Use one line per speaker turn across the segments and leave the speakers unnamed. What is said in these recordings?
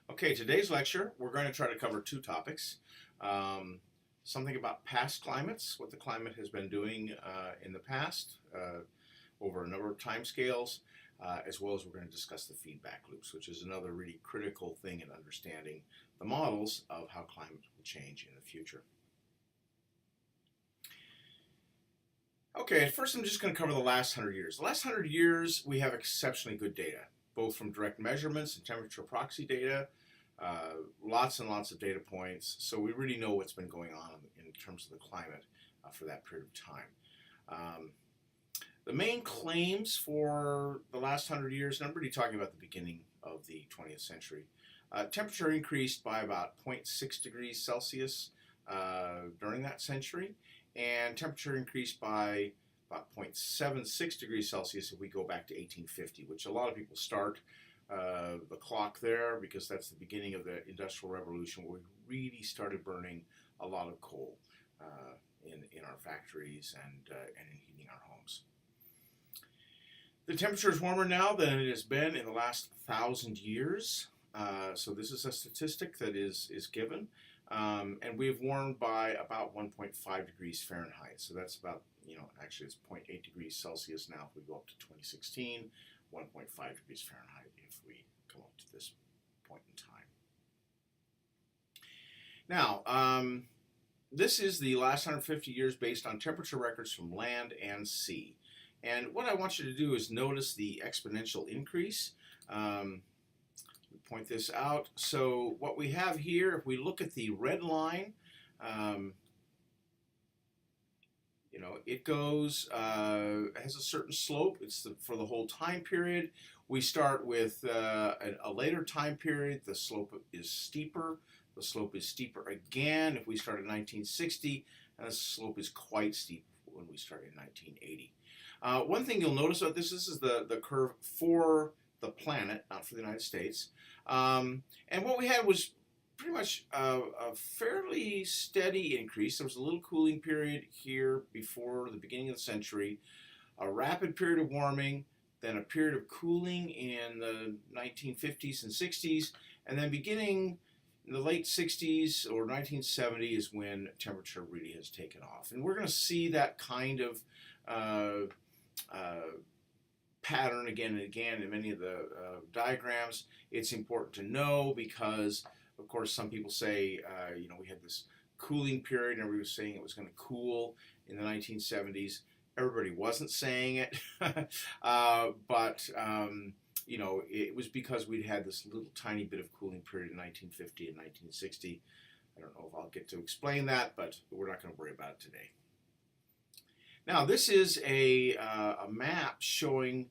Okay, today's lecture, we're going to try to cover two topics. Something about past climates, what the climate has been doing in the past over a number of time scales, as well as we're going to discuss the feedback loops, which is another really critical thing in understanding the models of how climate will change in the future. Okay, first I'm just going to cover the last 100 years. The last 100 years, we have exceptionally good data, both from direct measurements and temperature proxy data, lots and lots of data points, so we really know what's been going on in terms of the climate for that period of time. The main claims for the last 100 years, and I'm really talking about the beginning of the 20th century, temperature increased by about 0.6 degrees Celsius during that century, and temperature increased by about 0.76 degrees Celsius if we go back to 1850, which a lot of people start the clock there because that's the beginning of the Industrial Revolution, where we really started burning a lot of coal in our factories and in heating our homes. The temperature is warmer now than it has been in the last 1,000 years. So this is a statistic that is given. And we've warmed by about 1.5 degrees Fahrenheit. So that's about, actually it's 0.8 degrees Celsius now if we go up to 2016, 1.5 degrees Fahrenheit if we come up to this point in time. Now, this is the last 150 years based on temperature records from land and sea. And what I want you to do is notice the exponential increase. Point this out. So what we have here, if we look at the red line, it goes, has a certain slope. It's for the whole time period. We start with a later time period. The slope is steeper. The slope is steeper again if we start in 1960, and the slope is quite steep when we start in 1980. One thing you'll notice about this is the curve for the planet, not for the United States. And what we had was pretty much a fairly steady increase. There was a little cooling period here before the beginning of the century, a rapid period of warming, then a period of cooling in the 1950s and 60s, and then beginning in the late 60s or 1970 is when temperature really has taken off. And we're going to see that kind of pattern again and again in many of the diagrams. It's important to know because, of course, some people say, we had this cooling period and everybody was saying it was going to cool in the 1970s. Everybody wasn't saying it, but it was because we'd had this little tiny bit of cooling period in 1950 and 1960. I don't know if I'll get to explain that, but we're not going to worry about it today. Now, this is a map showing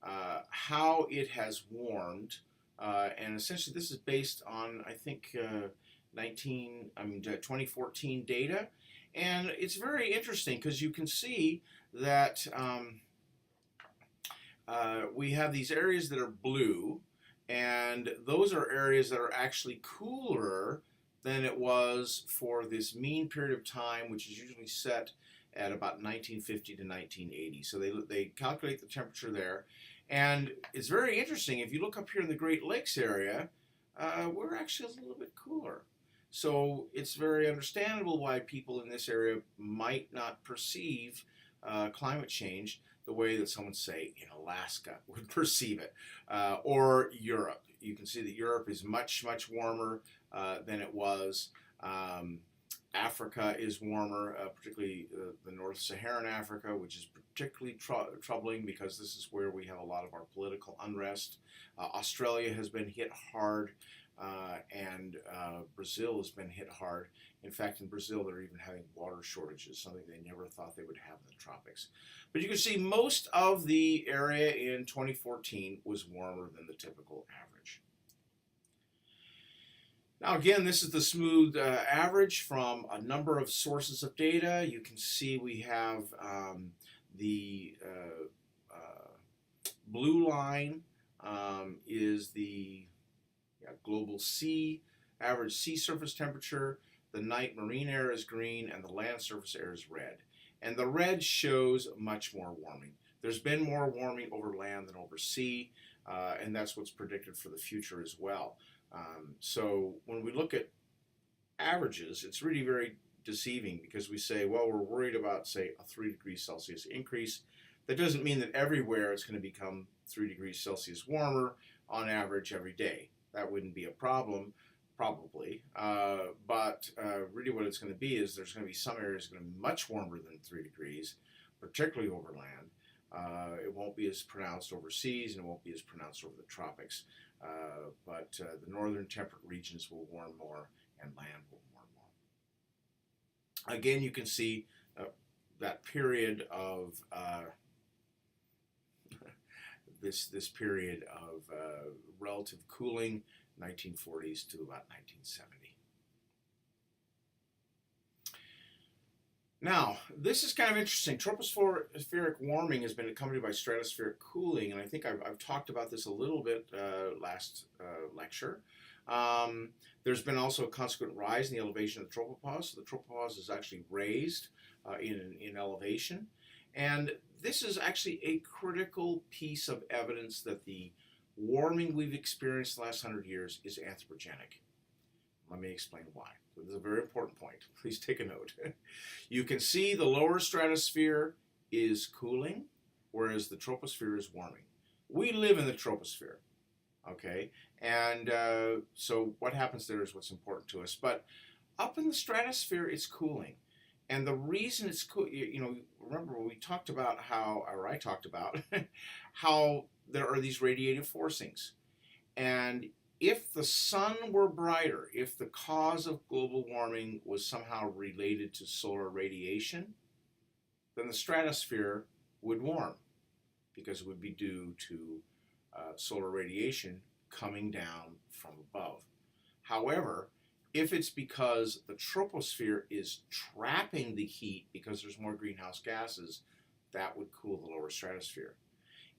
how it has warmed, and essentially this is based on, I think, 2014 data, and it's very interesting because you can see that we have these areas that are blue, and those are areas that are actually cooler than it was for this mean period of time, which is usually set at about 1950 to 1980. So they calculate the temperature there. And it's very interesting. If you look up here in the Great Lakes area, we're actually a little bit cooler. So it's very understandable why people in this area might not perceive climate change the way that someone, say, in Alaska would perceive it, or Europe. You can see that Europe is much, much warmer than it was. Africa is warmer, particularly the North Saharan Africa, which is particularly troubling because this is where we have a lot of our political unrest. Australia has been hit hard, and Brazil has been hit hard. In fact, in Brazil, they're even having water shortages, something they never thought they would have in the tropics. But you can see most of the area in 2014 was warmer than the typical average. Now again, this is the smooth average from a number of sources of data. You can see we have the blue line is the global sea, average sea surface temperature. The night marine air is green and the land surface air is red. And the red shows much more warming. There's been more warming over land than over sea, and that's what's predicted for the future as well. So when we look at averages, it's really very deceiving because we say, well, we're worried about, say, a 3 degrees Celsius increase. That doesn't mean that everywhere it's going to become 3 degrees Celsius warmer on average every day. That wouldn't be a problem, probably. But really what it's going to be is there's going to be some areas going to be much warmer than 3 degrees, particularly over land. It won't be as pronounced overseas, and it won't be as pronounced over the tropics. But the northern temperate regions will warm more, and land will warm more. Again, you can see that period of this period of relative cooling, 1940s to about 1970. Now, this is kind of interesting. Tropospheric warming has been accompanied by stratospheric cooling, and I think I've talked about this a little bit last lecture. There's been also a consequent rise in the elevation of the tropopause. So the tropopause is actually raised in elevation, and this is actually a critical piece of evidence that the warming we've experienced the last 100 years is anthropogenic. Let me explain why. So this is a very important point. Please take a note. You can see the lower stratosphere is cooling, whereas the troposphere is warming. We live in the troposphere, okay? And so what happens there is what's important to us. But up in the stratosphere, it's cooling. And the reason it's cool, remember we talked about I talked about how there are these radiative forcings. And if the sun were brighter, if the cause of global warming was somehow related to solar radiation, then the stratosphere would warm because it would be due to solar radiation coming down from above. However, if it's because the troposphere is trapping the heat because there's more greenhouse gases, that would cool the lower stratosphere.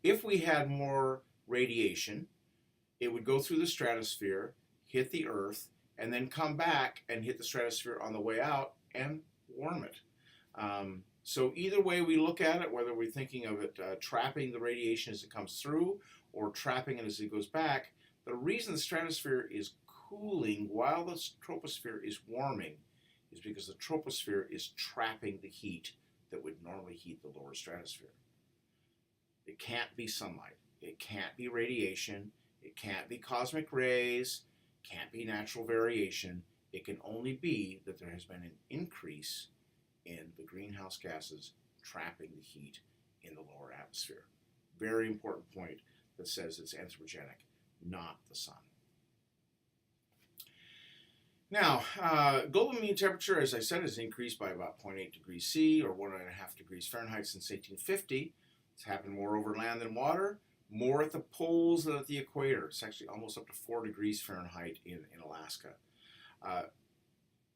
If we had more radiation, it would go through the stratosphere, hit the Earth, and then come back and hit the stratosphere on the way out and warm it. So either way we look at it, whether we're thinking of it trapping the radiation as it comes through or trapping it as it goes back, the reason the stratosphere is cooling while the troposphere is warming is because the troposphere is trapping the heat that would normally heat the lower stratosphere. It can't be sunlight. It can't be radiation. It can't be cosmic rays. Can't be natural variation. It can only be that there has been an increase in the greenhouse gases trapping the heat in the lower atmosphere. Very important point that says it's anthropogenic, not the sun. Now, global mean temperature, as I said, has increased by about 0.8 degrees C or 1.5 degrees Fahrenheit since 1850. It's happened more over land than water, more at the poles than at the equator. It's actually almost up to 4 degrees Fahrenheit in Alaska.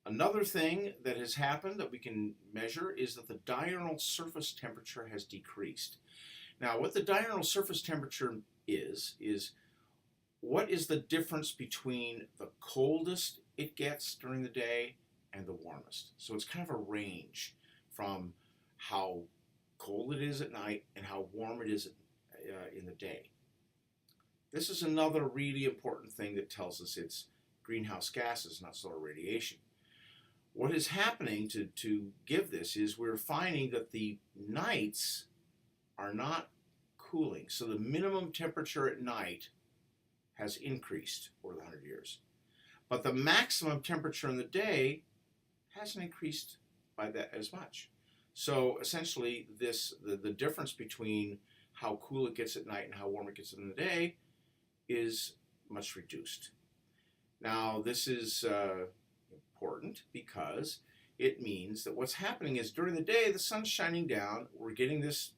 Another thing that has happened that we can measure is that the diurnal surface temperature has decreased. Now, what the diurnal surface temperature is what is the difference between the coldest it gets during the day and the warmest. So it's kind of a range from how cold it is at night and how warm it is in the day. This is another really important thing that tells us it's greenhouse gases, not solar radiation. What is happening to give this is we're finding that the nights are not cooling. So the minimum temperature at night has increased over the 100 years. But the maximum temperature in the day hasn't increased by that as much. So essentially the difference between how cool it gets at night and how warm it gets in the day is much reduced. Now this is important because it means that what's happening is during the day the sun's shining down, we're getting this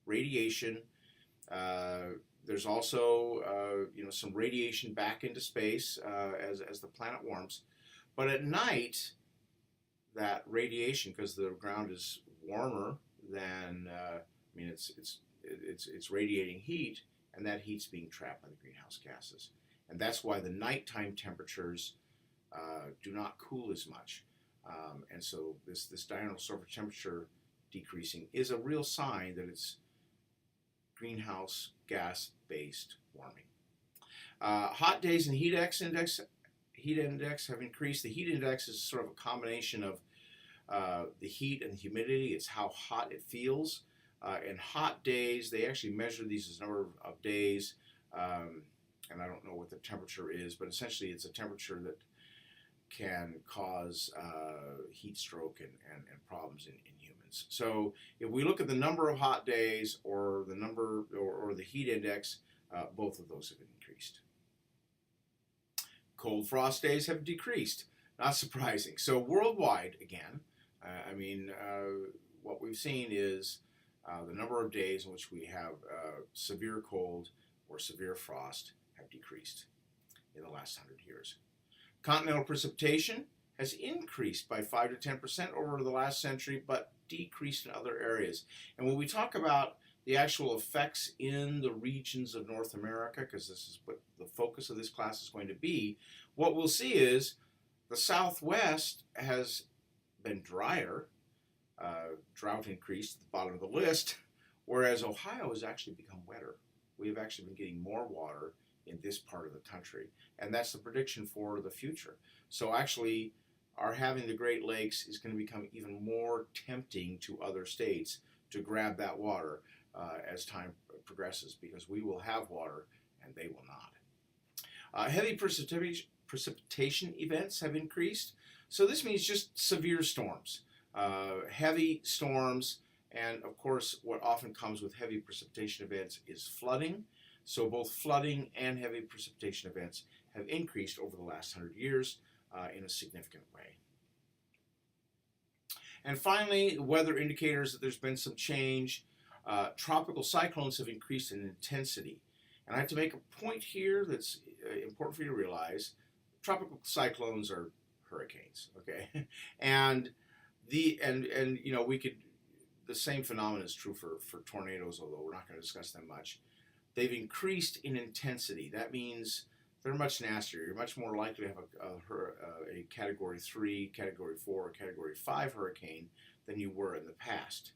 radiation. There's also some radiation back into space as the planet warms, but at night that radiation, because the ground is warmer than it's radiating heat, and that heat's being trapped by the greenhouse gases, and that's why the nighttime temperatures do not cool as much, and so this diurnal surface temperature decreasing is a real sign that it's greenhouse gas-based warming. Hot days and heat index have increased. The heat index is sort of a combination of the heat and the humidity. It's how hot it feels. And hot days, they actually measure these as number of days, and I don't know what the temperature is, but essentially it's a temperature that can cause heat stroke and problems in humans. So if we look at the number of hot days or the number or the heat index, both of those have increased. Cold frost days have decreased. Not surprising. So worldwide, again, what we've seen is the number of days in which we have severe cold or severe frost have decreased in the last 100 years. Continental precipitation has increased by 5 to 10% over the last century, but decreased in other areas. And when we talk about the actual effects in the regions of North America, because this is what the focus of this class is going to be, what we'll see is the Southwest has been drier, drought increased at the bottom of the list, whereas Ohio has actually become wetter. We have actually been getting more water in this part of the country, and that's the prediction for the future. So actually, our having the Great Lakes is going to become even more tempting to other states to grab that water as time progresses, because we will have water and they will not. Heavy precipitation events have increased. So this means just severe storms, heavy storms, and of course what often comes with heavy precipitation events is flooding. So both flooding and heavy precipitation events have increased over the last 100 years in a significant way. And finally, weather indicators that there's been some change. Tropical cyclones have increased in intensity. And I have to make a point here that's important for you to realize. Tropical cyclones are hurricanes, okay? and the same phenomenon is true for tornadoes, although we're not going to discuss them much. They've increased in intensity. That means they're much nastier. You're much more likely to have a Category 3, Category 4, or Category 5 hurricane than you were in the past.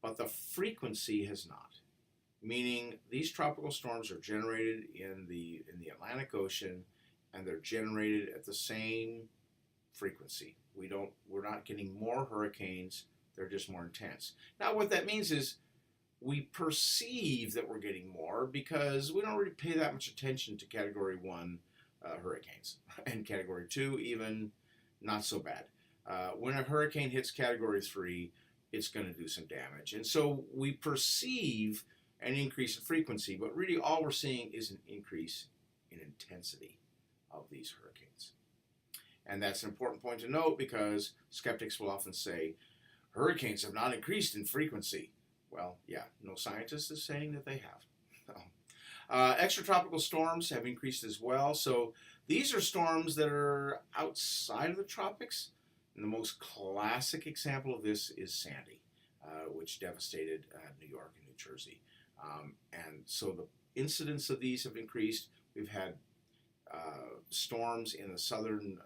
But the frequency has not, meaning these tropical storms are generated in the Atlantic Ocean, and they're generated at the same frequency. We're not getting more hurricanes, they're just more intense. Now what that means is we perceive that we're getting more because we don't really pay that much attention to Category 1 hurricanes, and Category 2 even not so bad. When a hurricane hits Category 3, it's going to do some damage. And so we perceive an increase in frequency, but really all we're seeing is an increase in intensity of these hurricanes. And that's an important point to note, because skeptics will often say, hurricanes have not increased in frequency. Well, yeah, no scientist is saying that they have. Extratropical storms have increased as well. So these are storms that are outside of the tropics. And the most classic example of this is Sandy, which devastated New York and New Jersey. And so the incidence of these have increased. We've had storms in the southern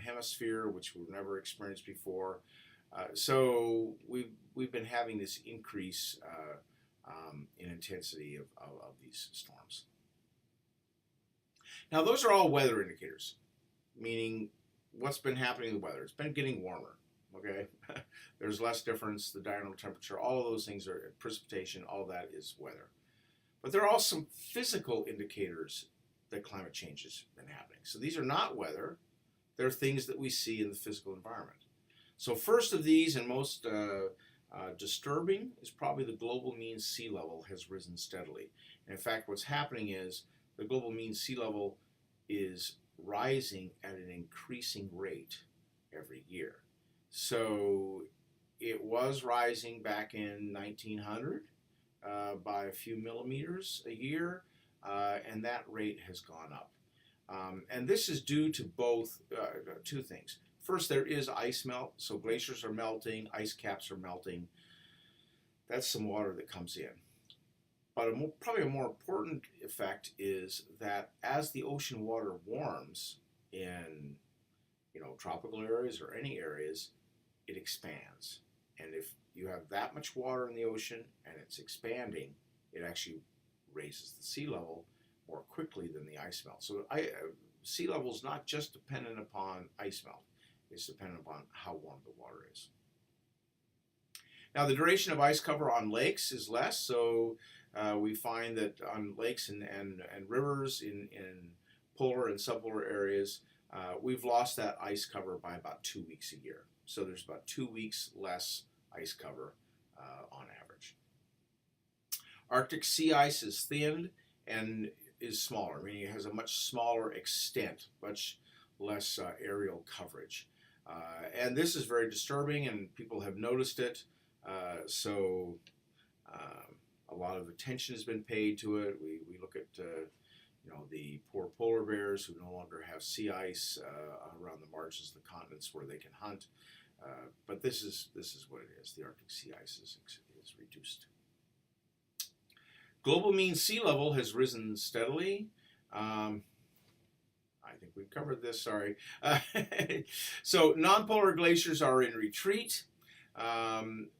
hemisphere, which we've never experienced before. So we've been having this increase in intensity of these storms. Now those are all weather indicators, meaning what's been happening to the weather. It's been getting warmer, okay? There's less difference, the diurnal temperature, all of those things are precipitation, all of that is weather. But there are also some physical indicators that climate change has been happening. So these are not weather, they're things that we see in the physical environment. So first of these, and most disturbing, is probably the global mean sea level has risen steadily. And in fact, what's happening is the global mean sea level is rising at an increasing rate every year. So it was rising back in 1900 by a few millimeters a year, and that rate has gone up. And this is due to both two things. First, there is ice melt, so glaciers are melting, ice caps are melting. That's some water that comes in. But probably a more important effect is that as the ocean water warms in tropical areas or any areas, it expands. And if you have that much water in the ocean and it's expanding, it actually raises the sea level, more quickly than the ice melt. So sea level is not just dependent upon ice melt. It's dependent upon how warm the water is. Now, the duration of ice cover on lakes is less, so we find that on lakes and rivers in polar and subpolar areas, we've lost that ice cover by about 2 weeks a year. So there's about 2 weeks less ice cover on average. Arctic sea ice is thinned and is smaller, meaning it has a much smaller extent, much less aerial coverage. And this is very disturbing, and people have noticed it. So a lot of attention has been paid to it. We look at the poor polar bears who no longer have sea ice around the margins of the continents where they can hunt. But this is what it is. The Arctic sea ice is reduced. Global mean sea level has risen steadily. I think we've covered this, sorry. So nonpolar glaciers are in retreat,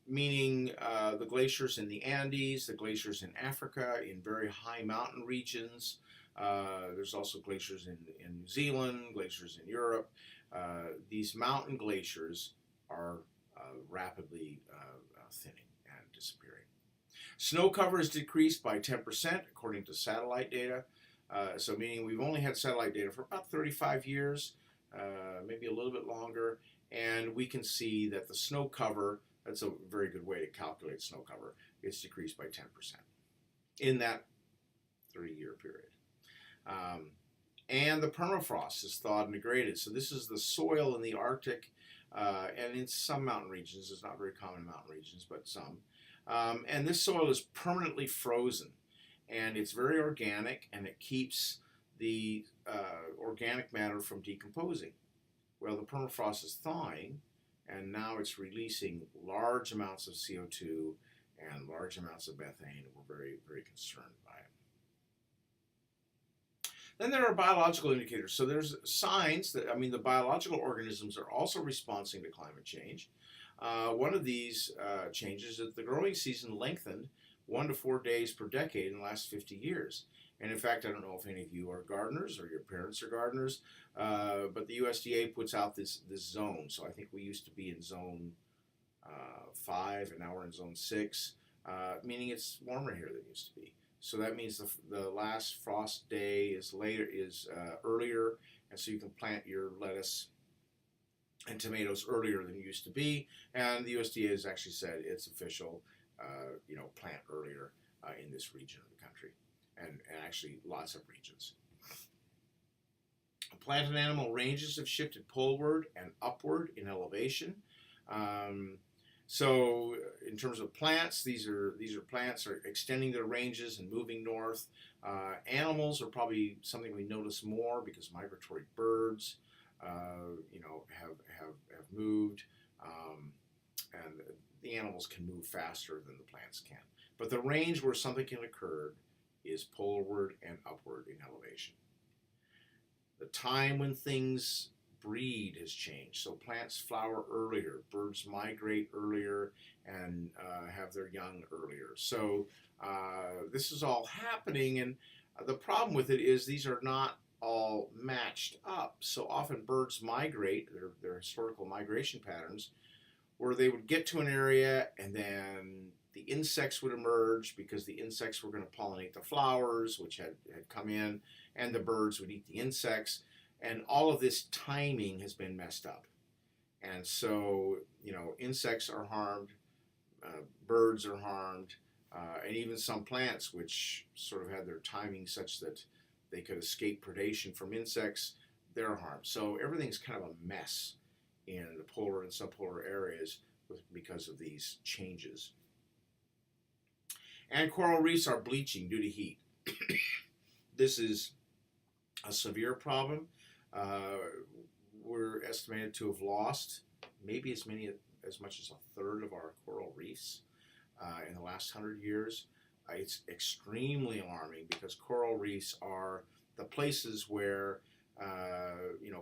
meaning the glaciers in the Andes, the glaciers in Africa, in very high mountain regions. There's also glaciers in New Zealand, glaciers in Europe. These mountain glaciers are rapidly thinning and disappearing. Snow cover is decreased by 10% according to satellite data. So meaning we've only had satellite data for about 35 years, maybe a little bit longer, and we can see that the snow cover, that's a very good way to calculate snow cover, it's decreased by 10% in that 30-year period. And the permafrost is thawed and degraded. So this is the soil in the Arctic and in some mountain regions. It's not very common in mountain regions, but some. And this soil is permanently frozen, and it's very organic, and it keeps the organic matter from decomposing. Well, the permafrost is thawing, and now it's releasing large amounts of CO2 and large amounts of methane, and we're very, very concerned by it. Then there are biological indicators. So there's signs that, the biological organisms are also responding to climate change. One of these changes is that the growing season lengthened 1 to 4 days per decade in the last 50 years. And in fact, I don't know if any of you are gardeners or your parents are gardeners, but the USDA puts out this zone. So I think we used to be in zone 5, and now we're in zone 6, meaning it's warmer here than it used to be. So that means the last frost day is earlier, and so you can plant your lettuce and tomatoes earlier than it used to be. And the USDA has actually said it's official, plant earlier in this region of the country, and actually lots of regions. Plant and animal ranges have shifted poleward and upward in elevation. So in terms of plants, these plants are extending their ranges and moving north. Animals are probably something we notice more because migratory birds, have moved, and the animals can move faster than the plants can. But the range where something can occur is poleward and upward in elevation. The time when things breed has changed. So plants flower earlier, birds migrate earlier, and have their young earlier. So this is all happening, and the problem with it is these are not all matched up. So often birds migrate, their historical migration patterns, where they would get to an area and then the insects would emerge because the insects were going to pollinate the flowers, which had come in, and the birds would eat the insects. And all of this timing has been messed up. And so, insects are harmed, birds are harmed, and even some plants, which sort of had their timing such that they could escape predation from insects, they're harmed. So everything's kind of a mess in the polar and subpolar areas because of these changes. And coral reefs are bleaching due to heat. This is a severe problem. We're estimated to have lost maybe as much as a third of our coral reefs in the last 100 years. It's extremely alarming because coral reefs are the places where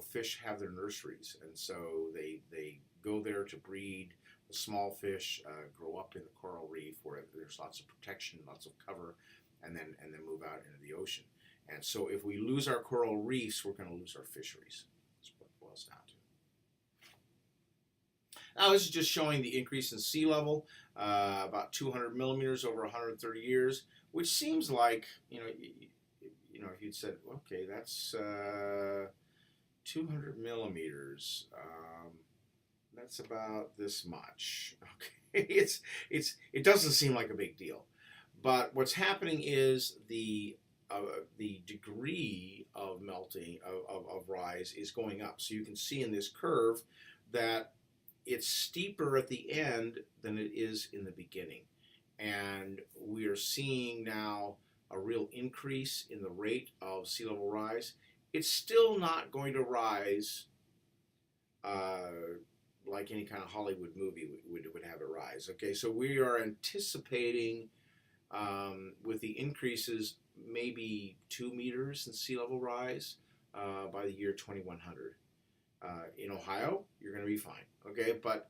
fish have their nurseries, and so they go there to breed. The small fish grow up in the coral reef where there's lots of protection, lots of cover, and then move out into the ocean. And so if we lose our coral reefs, we're going to lose our fisheries. That's what it boils down to. Now this is just showing the increase in sea level, about 200 millimeters over 130 years, which seems like, if you'd said, okay, that's 200 millimeters. That's about this much. Okay, it doesn't seem like a big deal, but what's happening is the degree of melting of rise is going up. So you can see in this curve that it's steeper at the end than it is in the beginning, and we are seeing now a real increase in the rate of sea level rise. It's still not going to rise like any kind of Hollywood movie would have it rise. Okay, so we are anticipating with the increases maybe 2 meters in sea level rise by the year 2100. In Ohio, you're going to be fine. Okay, but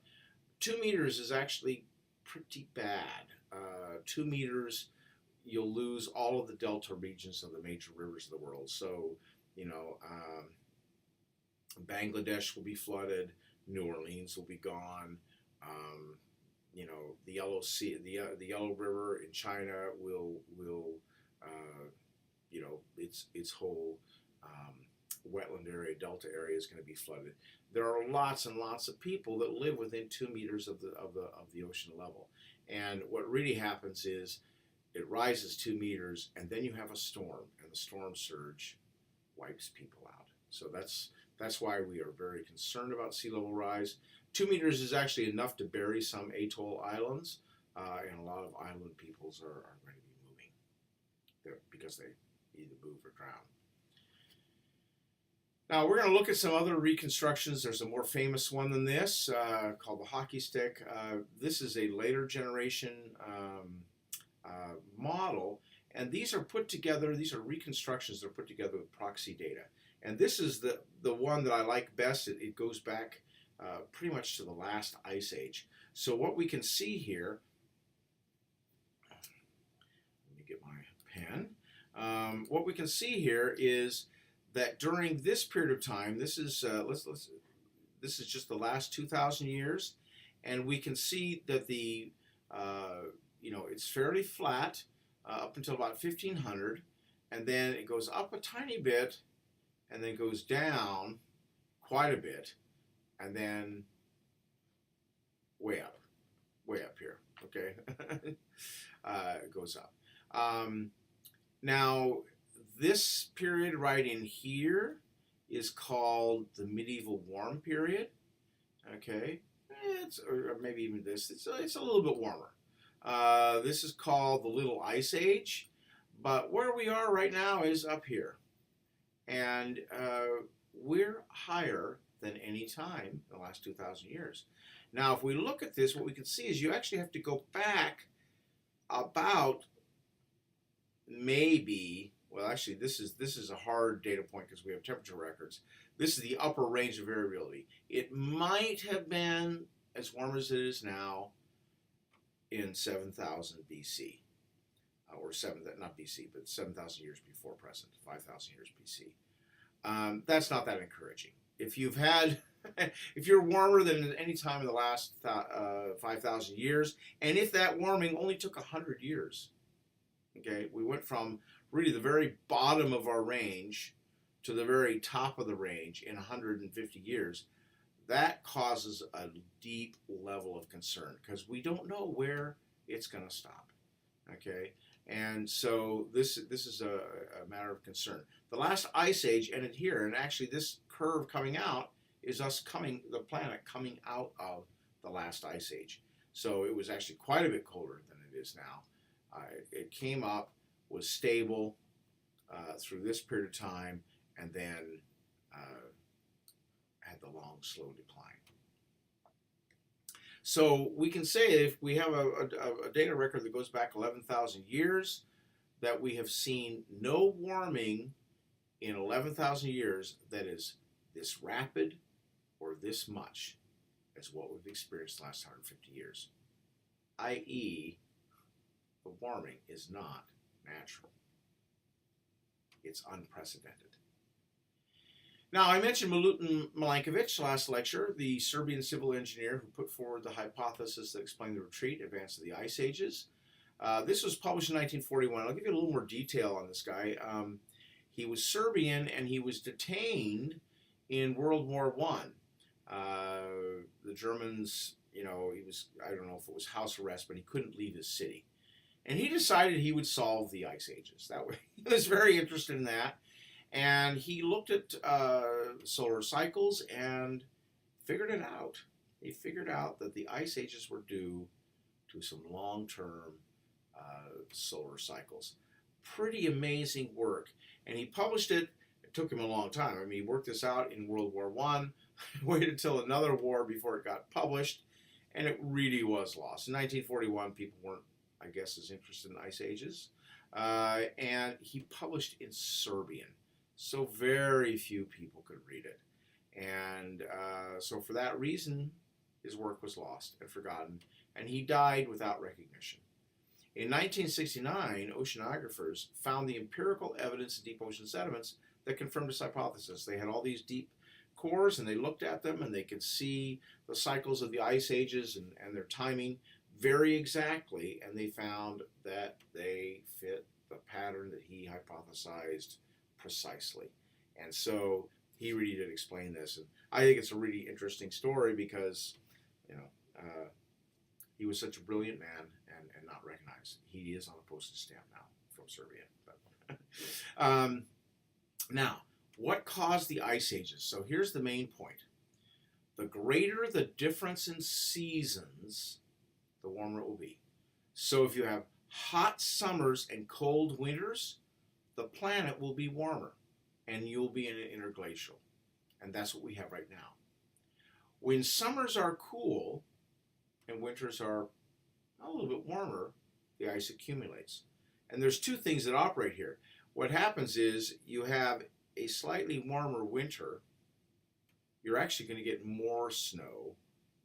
2 meters is actually pretty bad. 2 meters, you'll lose all of the delta regions of the major rivers of the world. So, Bangladesh will be flooded. New Orleans will be gone. The Yellow Sea, the Yellow River in China will its whole wetland area, delta area is going to be flooded. There are lots and lots of people that live within 2 meters of the ocean level, and what really happens is it rises 2 meters, and then you have a storm, and the storm surge wipes people out. So that's why we are very concerned about sea level rise. 2 meters is actually enough to bury some atoll islands, and a lot of island peoples are going to be moving because they either move or drown. Now we're going to look at some other reconstructions. There's a more famous one than this called the hockey stick. This is a later generation model, and these are put together. These are reconstructions that are put together with proxy data. And this is the one that I like best. It goes back pretty much to the last ice age. So what we can see here, let me get my pen. What we can see here is that during this period of time, this is this is just the last 2,000 years, and we can see that the it's fairly flat up until about 1500, and then it goes up a tiny bit, and then goes down quite a bit, and then way up here. Okay, it goes up. Now, this period right in here is called the medieval warm period. Okay, or maybe even this. It's a little bit warmer. This is called the Little Ice Age, but where we are right now is up here, and we're higher than any time in the last 2,000 years. Now, if we look at this, what we can see is you actually have to go back about maybe. Well, actually, this is a hard data point because we have temperature records. This is the upper range of variability. It might have been as warm as it is now in 7,000 BC, or not BC, but 7,000 years before present, 5,000 years BC. That's not that encouraging. If you're warmer than at any time in the last 5,000 years, and if that warming only took 100 years, okay, we went from really the very bottom of our range to the very top of the range in 150 years, that causes a deep level of concern because we don't know where it's going to stop. Okay, and so this is a matter of concern. The last ice age ended here, and actually this curve coming out is the planet coming out of the last ice age. So it was actually quite a bit colder than it is now. It came up, was stable through this period of time, and then had the long, slow decline. So we can say if we have a data record that goes back 11,000 years, that we have seen no warming in 11,000 years that is this rapid or this much as what we've experienced the last 150 years, i.e., the warming is not natural. It's unprecedented. Now, I mentioned Milutin Milankovic last lecture, the Serbian civil engineer who put forward the hypothesis that explained the retreat, advance of the ice ages. This was published in 1941. I'll give you a little more detail on this guy. He was Serbian, and he was detained in World War I. The Germans, he was, I don't know if it was house arrest, but he couldn't leave his city. And he decided he would solve the ice ages. That way, he was very interested in that. And he looked at solar cycles and figured it out. He figured out that the ice ages were due to some long-term solar cycles. Pretty amazing work. And he published it. It took him a long time. I mean, he worked this out in World War I, waited until another war before it got published, and it really was lost. In 1941, people weren't, I guess, as interested in ice ages. And he published in Serbian. So very few people could read it. And so for that reason, his work was lost and forgotten, and he died without recognition. In 1969, oceanographers found the empirical evidence in deep ocean sediments that confirmed his hypothesis. They had all these deep cores, and they looked at them, and they could see the cycles of the ice ages and their timing very exactly, and they found that they fit the pattern that he hypothesized precisely. And so he really did explain this, and I think it's a really interesting story because, he was such a brilliant man and not recognized. He is on a postage stamp now from Serbia. But now, what caused the ice ages? So here's the main point. The greater the difference in seasons, the warmer it will be. So if you have hot summers and cold winters, the planet will be warmer, and you'll be in an interglacial. And that's what we have right now. When summers are cool and winters are a little bit warmer, the ice accumulates. And there's two things that operate here. What happens is you have a slightly warmer winter. You're actually going to get more snow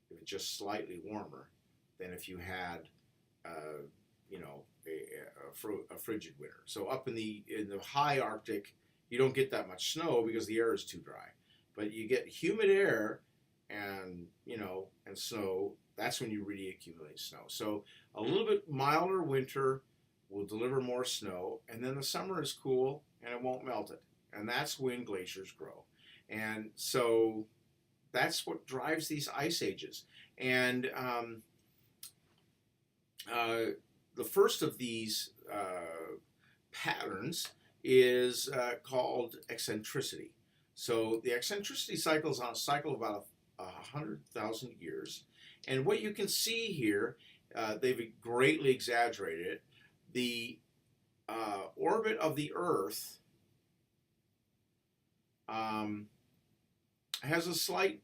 if it's just slightly warmer than if you had a frigid winter. So up in the high Arctic, you don't get that much snow because the air is too dry. But you get humid air and snow. That's when you really accumulate snow. So a little bit milder winter will deliver more snow, and then the summer is cool and it won't melt it. And that's when glaciers grow. And so that's what drives these ice ages. And the first of these patterns is called eccentricity. So the eccentricity cycle is on a cycle of about 100,000 years. And what you can see here, they've greatly exaggerated it. The orbit of the Earth has a slight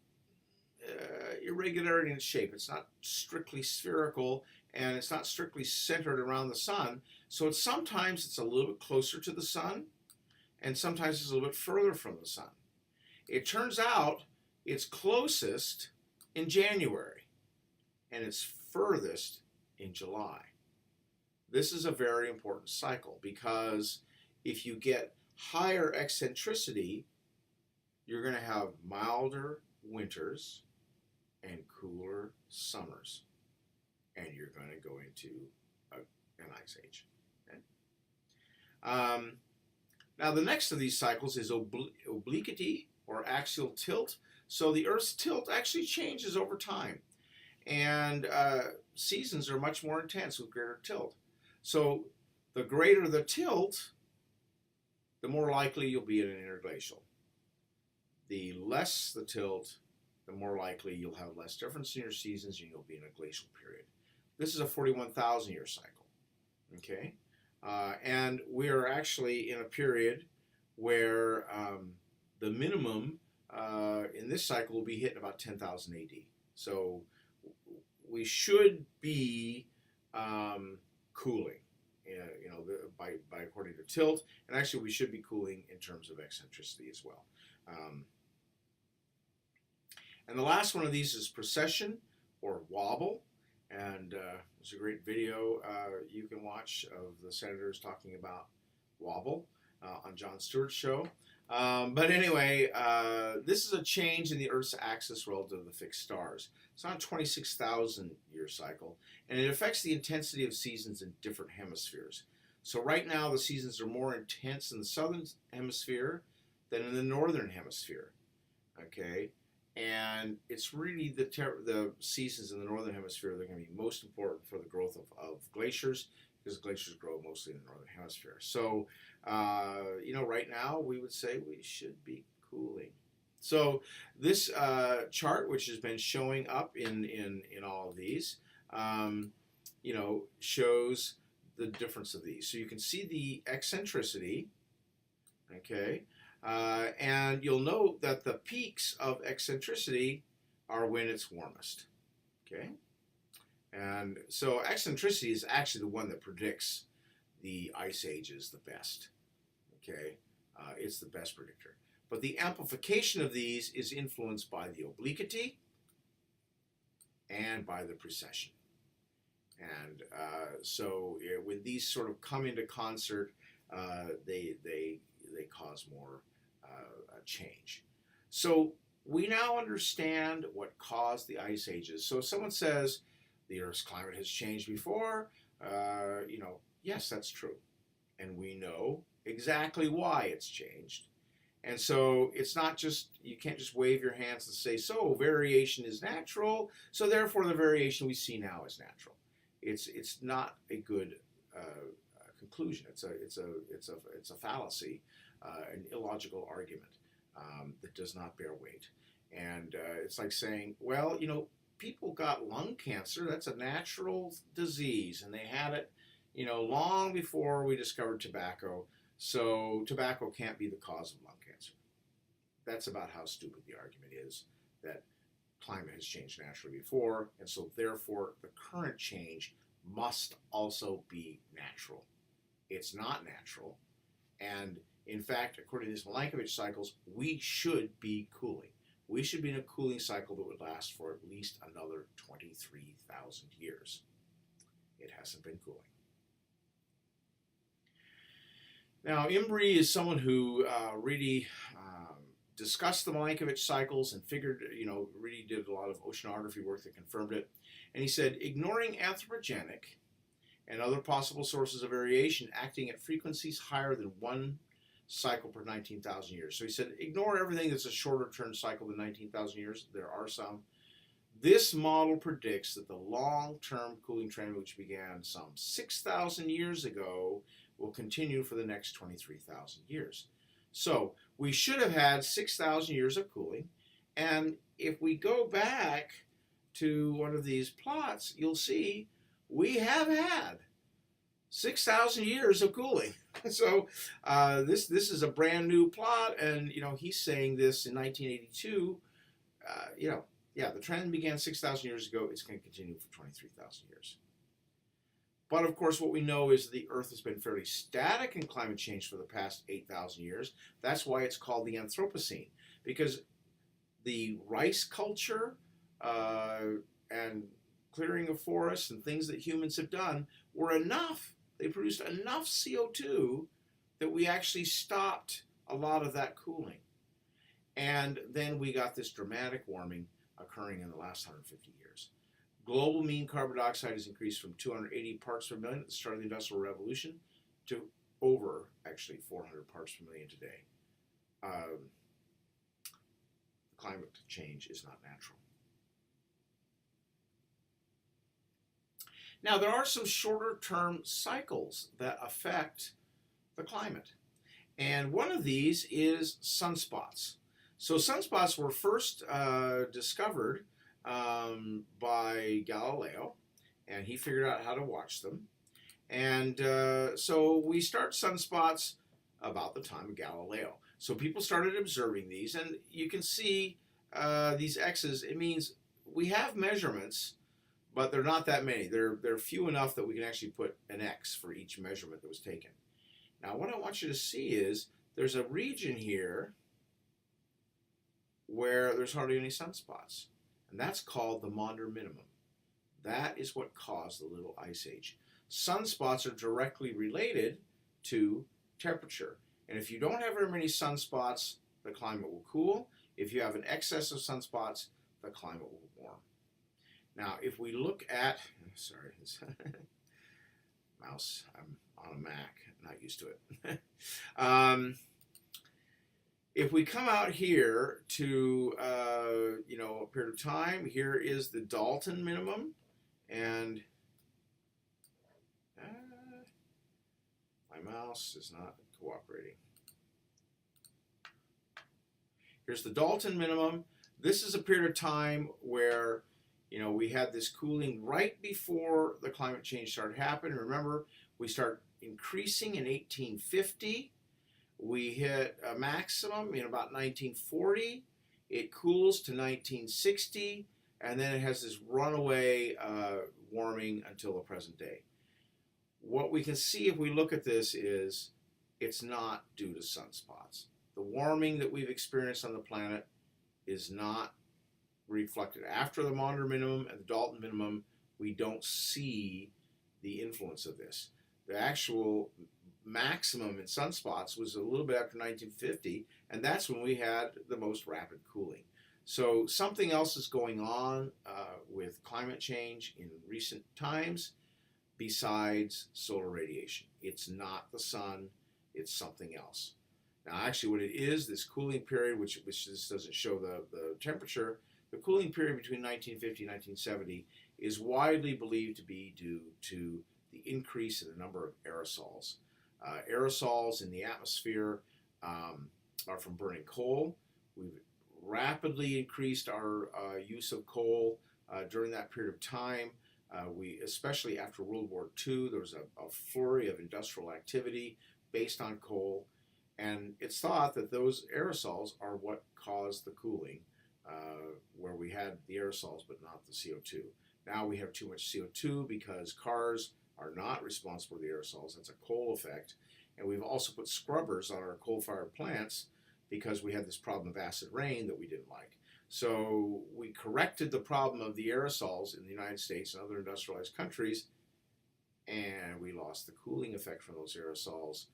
irregularity in its shape. It's not strictly spherical, and it's not strictly centered around the sun. So sometimes it's a little bit closer to the sun, and sometimes it's a little bit further from the sun. It turns out it's closest in January, and it's furthest in July. This is a very important cycle because if you get higher eccentricity, you're going to have milder winters and cooler summers, and you're going to go into an ice age. Okay? Now the next of these cycles is obliquity or axial tilt. So the Earth's tilt actually changes over time, and seasons are much more intense with greater tilt. So the greater the tilt, the more likely you'll be in an interglacial. The less the tilt, the more likely you'll have less difference in your seasons and you'll be in a glacial period. This is a 41,000 year cycle, okay? And we are actually in a period where the minimum in this cycle will be hit in about 10,000 AD. So we should be cooling, by according to tilt, and actually we should be cooling in terms of eccentricity as well. And the last one of these is precession or wobble, and there's a great video you can watch of the senators talking about wobble. on Jon Stewart's show. But anyway, this is a change in the Earth's axis relative to the fixed stars. It's on a 26,000 year cycle, and it affects the intensity of seasons in different hemispheres. So right now, the seasons are more intense in the southern hemisphere than in the northern hemisphere. Okay, and it's really the seasons in the northern hemisphere that are going to be most important for the growth of glaciers, because glaciers grow mostly in the northern hemisphere. So, right now we would say we should be cooling. So this chart, which has been showing up in all of these, shows the difference of these. So you can see the eccentricity, okay, and you'll note that the peaks of eccentricity are when it's warmest, okay? And so eccentricity is actually the one that predicts the ice ages the best, okay? It's the best predictor. But the amplification of these is influenced by the obliquity and by the precession. And when these sort of come into concert, they cause more change. So we now understand what caused the ice ages. So if someone says the Earth's climate has changed before, yes, that's true. And we know exactly why it's changed. And so it's not just, you can't just wave your hands and say, so variation is natural, so therefore the variation we see now is natural. It's not a good conclusion. It's a fallacy, an illogical argument that does not bear weight. And it's like saying, well, people got lung cancer. That's a natural disease, and they had it, long before we discovered tobacco. So tobacco can't be the cause of lung cancer. That's about how stupid the argument is, that climate has changed naturally before, and so therefore the current change must also be natural. It's not natural, and in fact, according to these Milankovitch cycles, we should be cooling. We should be in a cooling cycle that would last for at least another 23,000 years. It hasn't been cooling. Now, Imbrie is someone who really discussed the Milankovitch cycles and figured, really did a lot of oceanography work that confirmed it. And he said, ignoring anthropogenic and other possible sources of variation acting at frequencies higher than one cycle per 19,000 years. So he said, ignore everything that's a shorter term cycle than 19,000 years. There are some. This model predicts that the long-term cooling trend, which began some 6,000 years ago, will continue for the next 23,000 years. So we should have had 6,000 years of cooling. And if we go back to one of these plots, you'll see we have had 6,000 years of cooling. So this is a brand new plot, and he's saying this in 1982. The trend began 6,000 years ago. It's going to continue for 23,000 years. But of course, what we know is the Earth has been fairly static in climate change for the past 8,000 years. That's why it's called the Anthropocene, because the rice culture and clearing of forests and things that humans have done were enough. They produced enough CO2 that we actually stopped a lot of that cooling. And then we got this dramatic warming occurring in the last 150 years. Global mean carbon dioxide has increased from 280 parts per million at the start of the Industrial Revolution to over, actually, 400 parts per million today. Climate change is not natural. Now, there are some shorter-term cycles that affect the climate. And one of these is sunspots. So sunspots were first discovered by Galileo, and he figured out how to watch them. And so we start sunspots about the time of Galileo. So people started observing these, and you can see these X's. It means we have measurements, but they're not that many. They're few enough that we can actually put an X for each measurement that was taken. Now, what I want you to see is there's a region here where there's hardly any sunspots, and that's called the Maunder minimum. That is what caused the little ice age. Sunspots are directly related to temperature, And if you don't have very many sunspots, the climate will cool. If you have an excess of sunspots, the climate will warm. Now, if we look at, sorry, mouse, I'm on a Mac, not used to it. If we come out here to, a period of time, here is the Dalton minimum, and my mouse is not cooperating. Here's the Dalton minimum. This is a period of time where, we had this cooling right before the climate change started happening. Remember, we start increasing in 1850. We hit a maximum in about 1940. It cools to 1960, and then it has this runaway warming until the present day. What we can see if we look at this is it's not due to sunspots. The warming that we've experienced on the planet is not reflected. After the Maunder minimum and the Dalton minimum, we don't see the influence of this. The actual maximum in sunspots was a little bit after 1950, and that's when we had the most rapid cooling. So something else is going on with climate change in recent times besides solar radiation. It's not the sun, it's something else. Now, actually, what it is, this cooling period, which this doesn't show the temperature, the cooling period between 1950 and 1970 is widely believed to be due to the increase in the number of aerosols. Aerosols in the atmosphere are from burning coal. We've rapidly increased our use of coal during that period of time. Especially after World War II, there was a flurry of industrial activity based on coal. And it's thought that those aerosols are what caused the cooling, where we had the aerosols but not the CO2. Now we have too much CO2 because cars are not responsible for the aerosols. That's a coal effect. And we've also put scrubbers on our coal-fired plants because we had this problem of acid rain that we didn't like. So we corrected the problem of the aerosols in the United States and other industrialized countries, and we lost the cooling effect from those aerosols.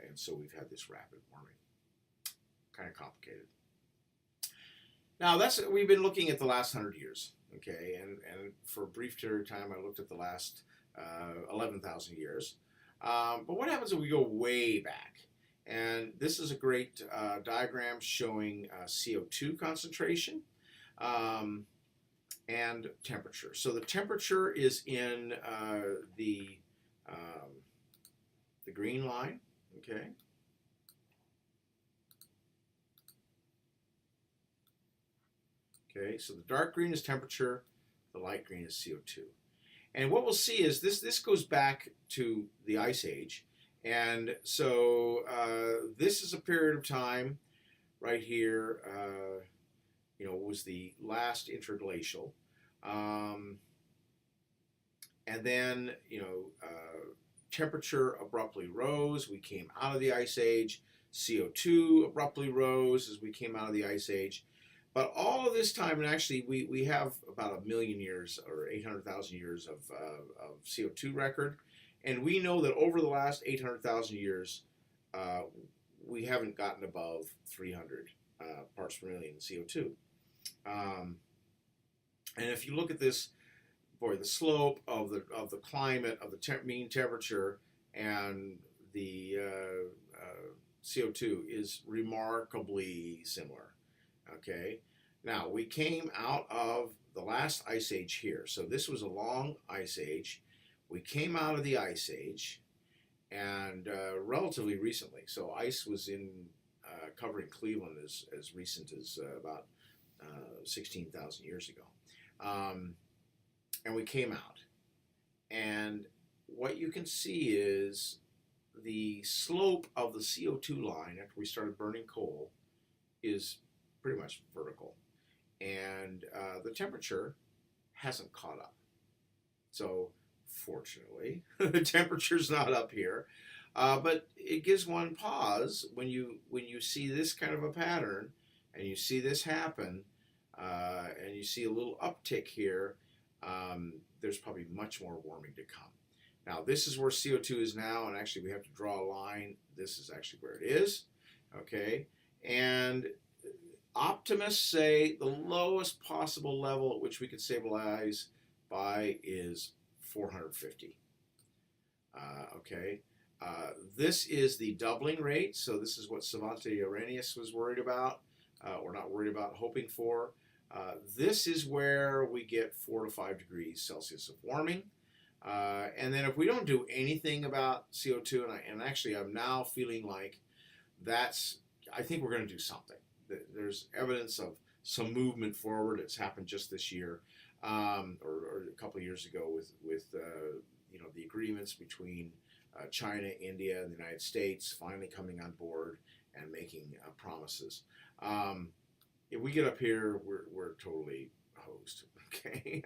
And so we've had this rapid warming. Kind of complicated. Now, we've been looking at the last 100 years, okay? And for a brief period of time, I looked at the last 11,000 years. But what happens if we go way back? And this is a great diagram showing CO2 concentration and temperature. So the temperature is in the green line. Okay. Okay, so the dark green is temperature, the light green is CO2. And what we'll see is this goes back to the Ice Age. And so this is a period of time right here, was the last interglacial. And then, temperature abruptly rose. We came out of the Ice Age. CO2 abruptly rose as we came out of the Ice Age. But all of this time, and actually we have about 1 million years or 800,000 years of CO2 record. And we know that over the last 800,000 years, we haven't gotten above 300 parts per million CO2. And if you look at this, the slope of the climate, of the mean temperature, and the CO2 is remarkably similar. Okay, now we came out of the last ice age here. So this was a long ice age. We came out of the Ice Age, and relatively recently. So ice was covering Cleveland as recent as about 16,000 years ago. And we came out. And what you can see is the slope of the CO2 line after we started burning coal is pretty much vertical. And the temperature hasn't caught up. So fortunately, the temperature's not up here, but it gives one pause when you see this kind of a pattern, and you see this happen, and you see a little uptick here. There's probably much more warming to come. Now, this is where CO2 is now, and actually we have to draw a line. This is actually where it is, okay? And optimists say the lowest possible level at which we could stabilize by is 450, okay? This is the doubling rate, so this is what Svante Arrhenius was worried about, or not worried about, hoping for. This is where we get 4 to 5 degrees Celsius of warming. And then if we don't do anything about CO2, and actually I'm now feeling like I think we're going to do something. There's evidence of some movement forward. It's happened just this year, or a couple of years ago with the agreements between China, India, and the United States finally coming on board and making promises. If we get up here, we're totally hosed. Okay.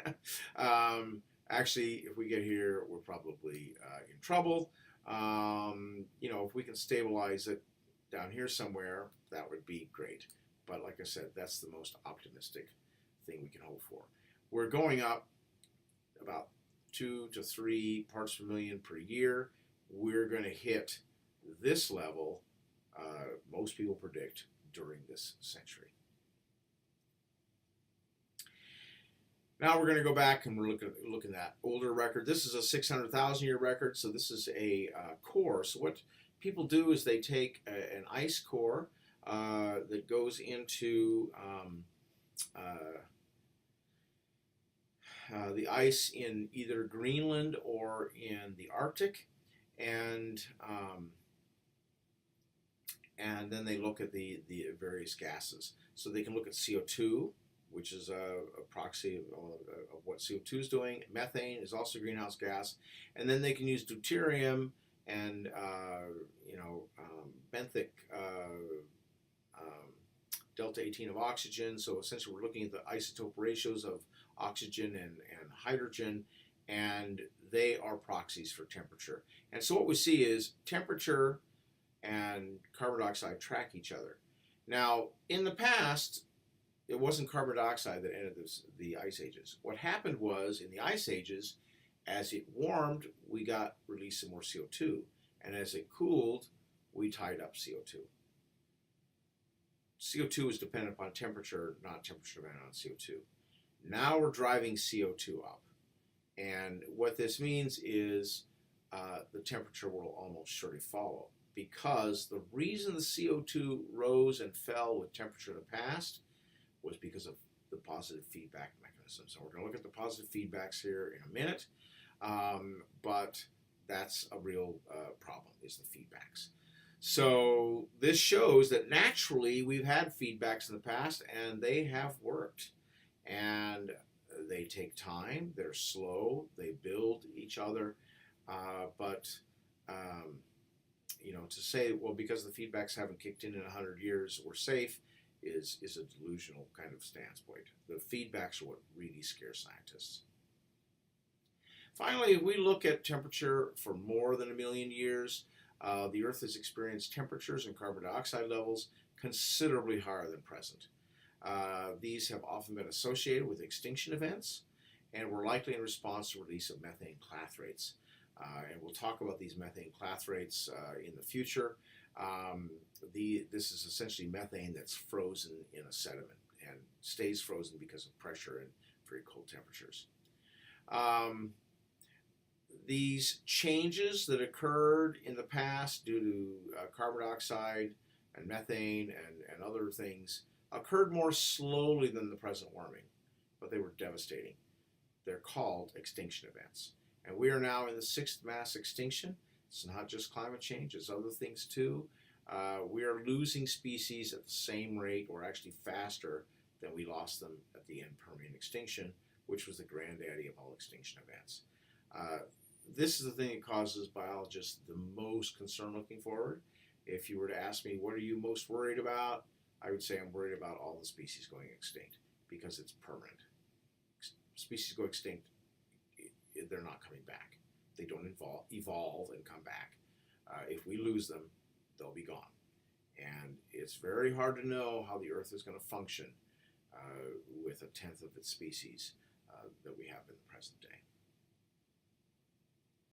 Actually, if we get here, we're probably in trouble. If we can stabilize it down here somewhere, that would be great. But like I said, that's the most optimistic thing we can hope for. We're going up about 2 to 3 parts per million per year. We're going to hit this level, most people predict, during this century. Now we're going to go back and we're looking at older record. This is a 600,000 year record, so this is a core. So what people do is they take an ice core that goes into the ice in either Greenland or in the Arctic, and then they look at the various gases. So they can look at CO2, which is a proxy of what CO2 is doing. Methane is also a greenhouse gas. And then they can use deuterium and, benthic delta 18 of oxygen. So essentially we're looking at the isotope ratios of oxygen and hydrogen, and they are proxies for temperature. And so what we see is temperature and carbon dioxide track each other. Now, in the past, it wasn't carbon dioxide that ended the ice ages. What happened was, in the ice ages, as it warmed, we got released some more CO2. And as it cooled, we tied up CO2. CO2 is dependent upon temperature, not temperature dependent on CO2. Now we're driving CO2 up. And what this means is the temperature will almost surely follow. Because the reason the CO2 rose and fell with temperature in the past was because of the positive feedback mechanism. So we're going to look at the positive feedbacks here in a minute, but that's a real problem, is the feedbacks. So this shows that naturally we've had feedbacks in the past, and they have worked. And they take time, they're slow, they build each other, but to say, well, because the feedbacks haven't kicked in 100 years, we're safe, is a delusional kind of standpoint. The feedbacks are what really scare scientists. Finally, if we look at temperature for more than 1 million years, the Earth has experienced temperatures and carbon dioxide levels considerably higher than present. These have often been associated with extinction events and were likely in response to release of methane clathrates. And we'll talk about these methane clathrates in the future. This is essentially methane that's frozen in a sediment and stays frozen because of pressure and very cold temperatures. These changes that occurred in the past due to carbon dioxide and methane and other things occurred more slowly than the present warming, but they were devastating. They're called extinction events. And we are now in the 6th mass extinction. It's not just climate change, it's other things too. We are losing species at the same rate, or actually faster, than we lost them at the end Permian extinction, which was the granddaddy of all extinction events. This is the thing that causes biologists the most concern looking forward. If you were to ask me, what are you most worried about? I would say I'm worried about all the species going extinct, because it's permanent. Species go extinct, they're not coming back. They don't evolve and come back. If we lose them, they'll be gone. And it's very hard to know how the Earth is going to function with 1/10 of its species that we have in the present day.